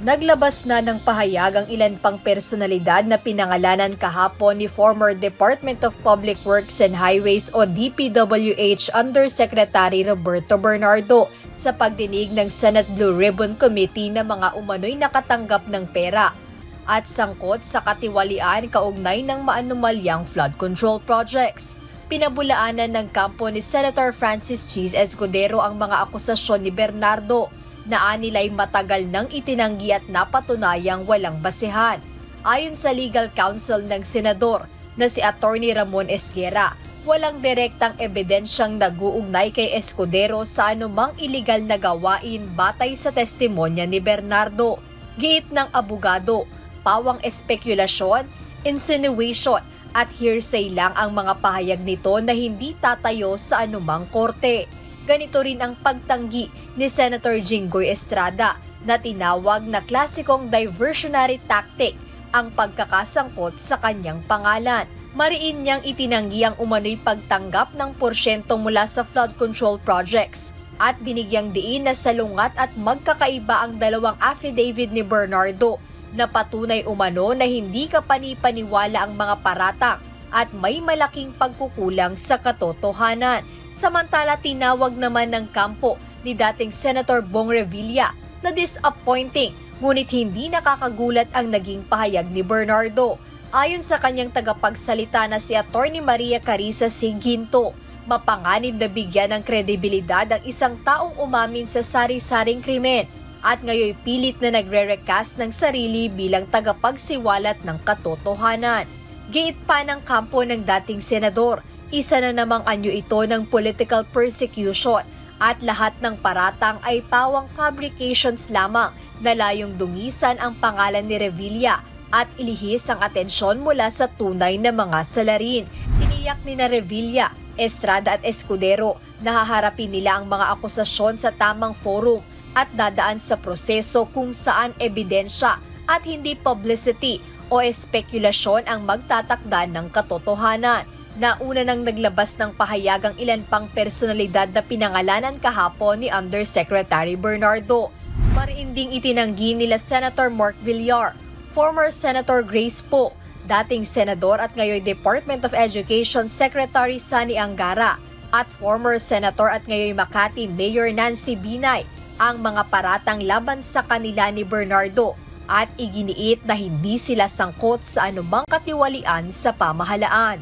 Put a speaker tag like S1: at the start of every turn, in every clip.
S1: Naglabas na ng pahayag ang ilan pang personalidad na pinangalanan kahapon ni former Department of Public Works and Highways o DPWH Undersecretary Roberto Bernardo sa pagdinig ng Senate Blue Ribbon Committee na mga umano'y nakatanggap ng pera at sangkot sa katiwalian kaugnay ng maanumalyang flood control projects. Pinabulaanan ng kampo ni Senator Francis Cheese Escudero ang mga akusasyon ni Bernardo na anila'y matagal nang itinanggi at napatunayang walang basehan. Ayon sa legal counsel ng senador na si Attorney Ramon Esguera, walang direktang ebidensyang nag-uugnay kay Escudero sa anumang iligal na gawain batay sa testimonya ni Bernardo. Giit ng abogado, pawang espekulasyon, insinuation at hearsay lang ang mga pahayag nito na hindi tatayo sa anumang korte. Ganito rin ang pagtanggi ni Senator Jinggoy Estrada na tinawag na klasikong diversionary tactic ang pagkakasangkot sa kanyang pangalan. Mariin niyang itinanggi ang umano'y pagtanggap ng porsyento mula sa flood control projects at binigyang diin na salungat at magkakaiba ang dalawang affidavit ni Bernardo na patunay umano na hindi kapani-paniwala ang mga paratang at may malaking pagkukulang sa katotohanan. Samantala, tinawag naman ng kampo ni dating Senator Bong Revilla na disappointing ngunit hindi nakakagulat ang naging pahayag ni Bernardo. Ayon sa kanyang tagapagsalita na si Attorney Maria Carissa Ginto, mapanganib na bigyan ng kredibilidad ang isang taong umamin sa sari-saring krimen at ngayon pilit na nagre-recast ng sarili bilang tagapagsiwalat ng katotohanan. Giit pa ng kampo ng dating senador, isa na namang anyo ito ng political persecution at lahat ng paratang ay pawang fabrications lamang na layong dungisan ang pangalan ni Revilla at ilihis ang atensyon mula sa tunay na mga salarin. Tiniyak ni na Revilla, Estrada at Escudero na haharapin nila ang mga akusasyon sa tamang forum at dadaan sa proseso kung saan ebidensya at hindi publicity o espekulasyon ang magtatakda ng katotohanan. Nauna nang naglabas ng pahayag ang ilan pang personalidad na pinangalanan kahapon ni Undersecretary Bernardo. Mariin ding itinanggi nila Senator Mark Villar, former Senator Grace Poe, dating senador at ngayon Department of Education Secretary Sani Angara, at former Senator at ngayon Makati Mayor Nancy Binay ang mga paratang laban sa kanila ni Bernardo at iginiit na hindi sila sangkot sa anumang katiwalian sa pamahalaan.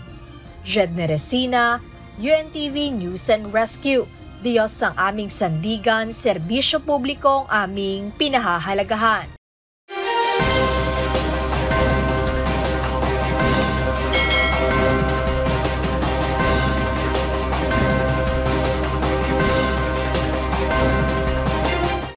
S1: Jedne Resina, UNTV News and Rescue. Diyos ang aming sandigan, serbisyo publiko ang aming pinahahalagahan.